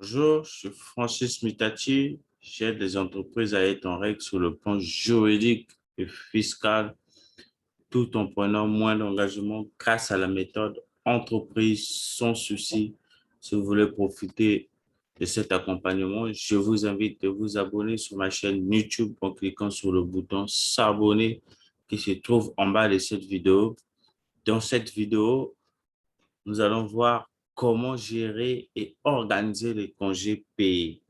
Bonjour, je suis Francis Mitati. J'aide les entreprises à être en règle sur le plan juridique et fiscal tout en prenant moins d'engagement grâce à la méthode entreprise sans souci. Si vous voulez profiter de cet accompagnement, je vous invite à vous abonner sur ma chaîne YouTube en cliquant sur le bouton s'abonner qui se trouve en bas de cette vidéo. Dans cette vidéo, nous allons voir comment gérer et organiser les congés payés.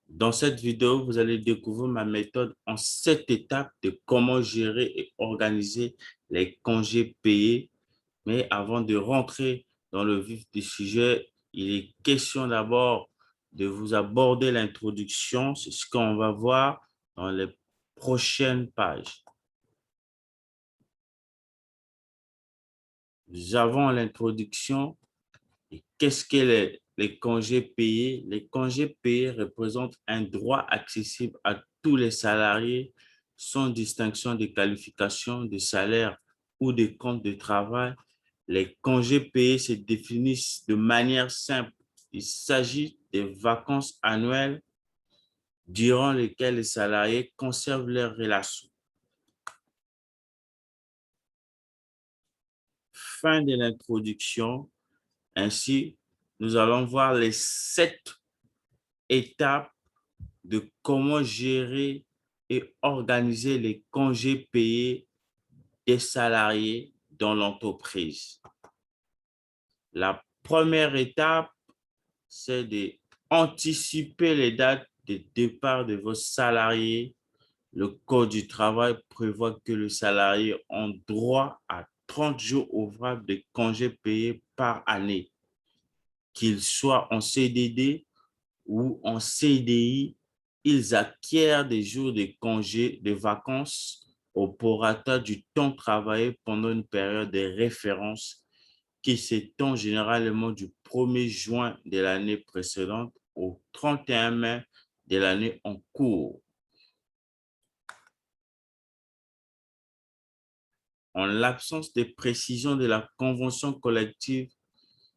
Dans cette vidéo, vous allez découvrir ma méthode en 7 étapes de comment gérer et organiser les congés payés. Mais avant de rentrer dans le vif du sujet, il est question d'abord de vous aborder l'introduction. C'est ce qu'on va voir dans les prochaines pages. Nous avons l'introduction. Et qu'est-ce que les congés payés? Les congés payés représentent un droit accessible à tous les salariés sans distinction de qualification, de salaire ou de compte de travail. Les congés payés se définissent de manière simple. Il s'agit des vacances annuelles durant lesquelles les salariés conservent leurs relations. Fin de l'introduction. Ainsi, nous allons voir les 7 étapes de comment gérer et organiser les congés payés des salariés dans l'entreprise. La première étape, c'est d'anticiper les dates de départ de vos salariés. Le Code du travail prévoit que le salarié a droit à 30 jours ouvrables de congés payés par année, qu'il soit en CDD ou en CDI. Ils acquièrent des jours de congés, de vacances au prorata du temps travaillé pendant une période de référence qui s'étend généralement du 1er juin de l'année précédente au 31 mai de l'année en cours. En l'absence de précision de la convention collective,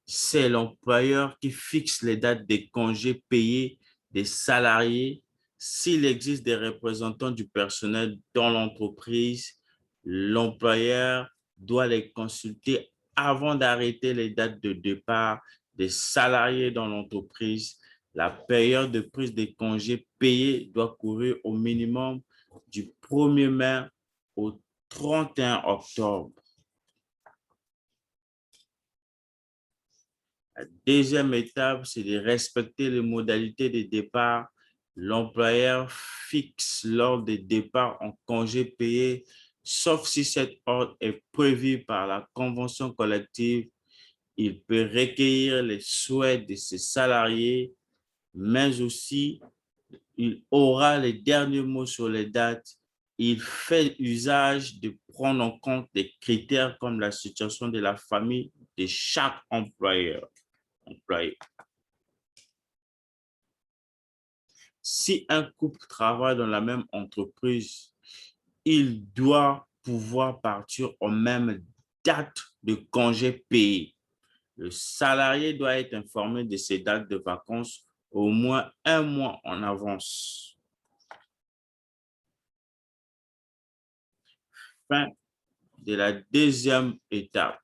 c'est l'employeur qui fixe les dates des congés payés des salariés. S'il existe des représentants du personnel dans l'entreprise, l'employeur doit les consulter avant d'arrêter les dates de départ des salariés dans l'entreprise. La période de prise des congés payés doit courir au minimum du 1er mai au 31 octobre. La deuxième étape, c'est de respecter les modalités de départ. L'employeur fixe l'ordre de départ en congé payé, sauf si cet ordre est prévu par la convention collective. Il peut recueillir les souhaits de ses salariés, mais aussi il aura les derniers mots sur les dates. Il fait usage de prendre en compte des critères comme la situation de la famille de chaque employeur. Si un couple travaille dans la même entreprise, il doit pouvoir partir aux mêmes dates de congés payés. Le salarié doit être informé de ses dates de vacances au moins un mois en avance. Fin de la deuxième étape.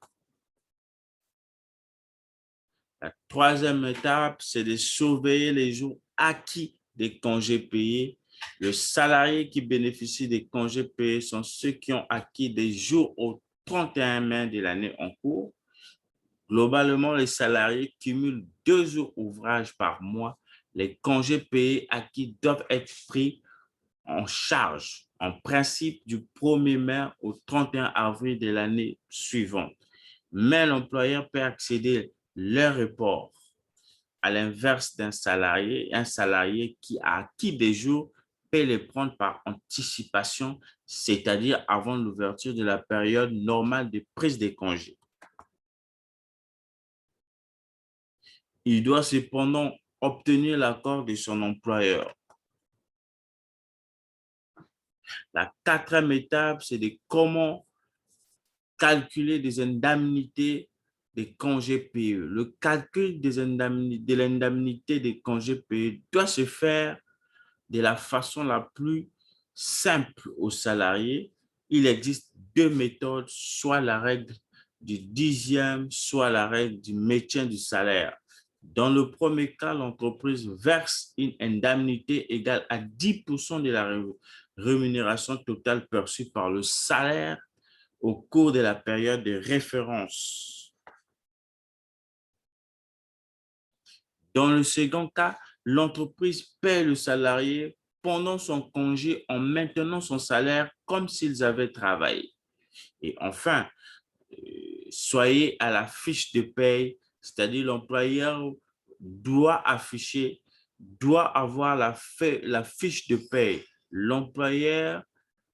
La troisième étape, c'est de surveiller les jours acquis des congés payés. Le salarié qui bénéficie des congés payés sont ceux qui ont acquis des jours au 31 mai de l'année en cours. Globalement, les salariés cumulent 2 jours ouvrages par mois. Les congés payés acquis doivent être pris en charge, en principe du 1er mai au 31 avril de l'année suivante. Mais l'employeur peut accéder leur report. À l'inverse d'un salarié, un salarié qui a acquis des jours peut les prendre par anticipation, c'est-à-dire avant l'ouverture de la période normale de prise des congés. Il doit cependant obtenir l'accord de son employeur. La quatrième étape, c'est de comment calculer des indemnités des congés payés. Le calcul de l'indemnité des congés payés doit se faire de la façon la plus simple aux salariés. Il existe deux méthodes, soit la règle du dixième, soit la règle du maintien du salaire. Dans le premier cas, l'entreprise verse une indemnité égale à 10% de la rémunération totale perçue par le salaire au cours de la période de référence. Dans le second cas, l'entreprise paie le salarié pendant son congé en maintenant son salaire comme s'ils avaient travaillé. Et enfin, soyez à la fiche de paye, c'est-à-dire l'employeur doit afficher, doit avoir la fiche de paye. L'employeur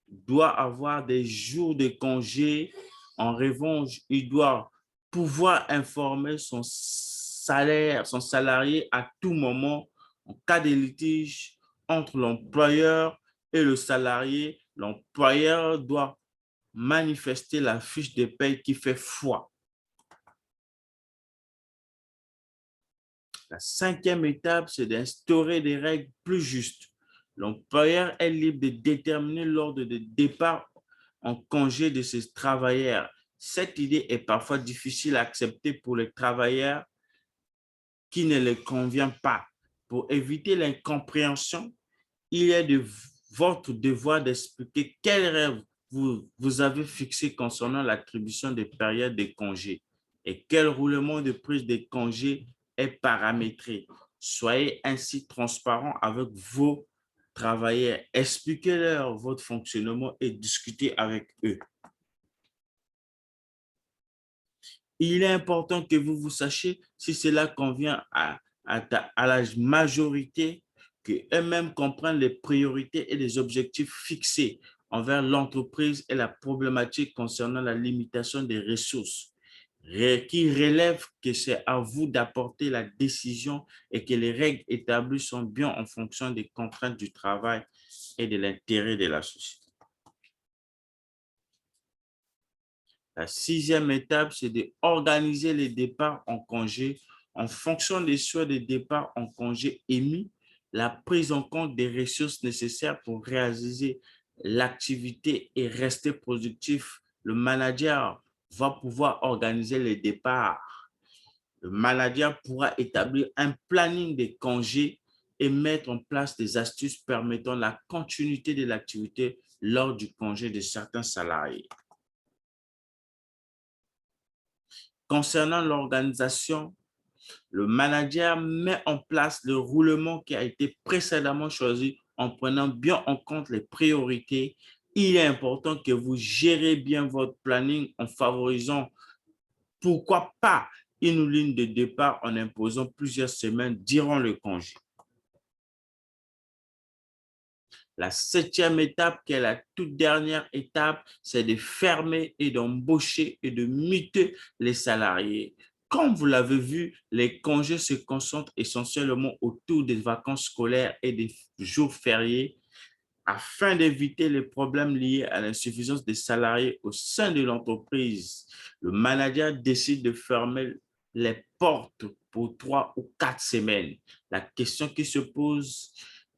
doit avoir des jours de congé. En revanche, il doit pouvoir informer son salaire, son salarié à tout moment en cas de litige entre l'employeur et le salarié. L'employeur doit manifester la fiche de paie qui fait foi. La cinquième étape, c'est d'instaurer des règles plus justes. L'employeur est libre de déterminer l'ordre de départ en congé de ses travailleurs. Cette idée est parfois difficile à accepter pour les travailleurs qui ne les convient pas. Pour éviter l'incompréhension, il est de votre devoir d'expliquer quels règles vous avez fixés concernant l'attribution des périodes de congés et quel roulement de prise de congés est paramétré. Soyez ainsi transparent avec vos travailleurs. Expliquez-leur votre fonctionnement et discutez avec eux. Il est important que vous sachiez si cela convient à la majorité, qu'eux-mêmes comprennent les priorités et les objectifs fixés envers l'entreprise et la problématique concernant la limitation des ressources, qui relève que c'est à vous d'apporter la décision et que les règles établies sont bien en fonction des contraintes du travail et de l'intérêt de la société. La sixième étape, c'est d'organiser les départs en congé en fonction des choix de départ en congé émis, la prise en compte des ressources nécessaires pour réaliser l'activité et rester productif. Le manager va pouvoir organiser les départs. Le manager pourra établir un planning des congés et mettre en place des astuces permettant la continuité de l'activité lors du congé de certains salariés. Concernant l'organisation, le manager met en place le roulement qui a été précédemment choisi en prenant bien en compte les priorités. Il est important que vous gérez bien votre planning en favorisant, pourquoi pas, une ligne de départ en imposant plusieurs semaines durant le congé. La septième étape, qui est la toute dernière étape, c'est de fermer et d'embaucher et de muter les salariés. Comme vous l'avez vu, les congés se concentrent essentiellement autour des vacances scolaires et des jours fériés. Afin d'éviter les problèmes liés à l'insuffisance des salariés au sein de l'entreprise, le manager décide de fermer les portes pour 3 ou 4 semaines. La question qui se pose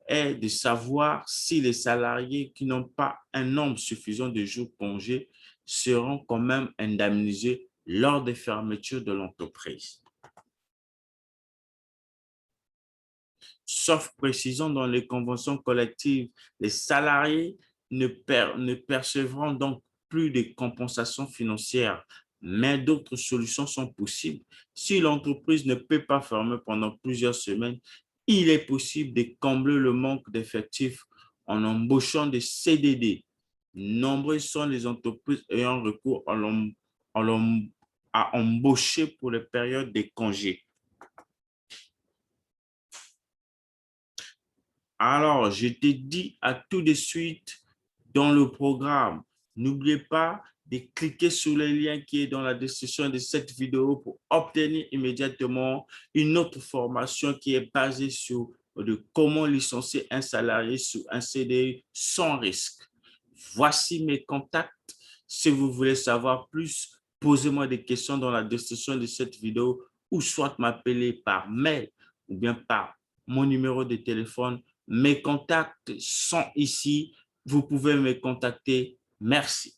est de savoir si les salariés qui n'ont pas un nombre suffisant de jours congés seront quand même indemnisés lors des fermetures de l'entreprise. Sauf précision dans les conventions collectives, les salariés ne percevront donc plus de compensation financière, mais d'autres solutions sont possibles. Si l'entreprise ne peut pas fermer pendant plusieurs semaines, il est possible de combler le manque d'effectifs en embauchant des CDD. Nombreuses sont les entreprises ayant recours à embaucher pour les périodes de congés. Alors, je te dis à tout de suite dans le programme. N'oubliez pas de cliquer sur le lien qui est dans la description de cette vidéo pour obtenir immédiatement une autre formation qui est basée sur comment licencier un salarié sur un CDI sans risque. Voici mes contacts. Si vous voulez savoir plus, posez-moi des questions dans la description de cette vidéo ou soit m'appeler par mail ou bien par mon numéro de téléphone. Mes contacts sont ici. Vous pouvez me contacter. Merci.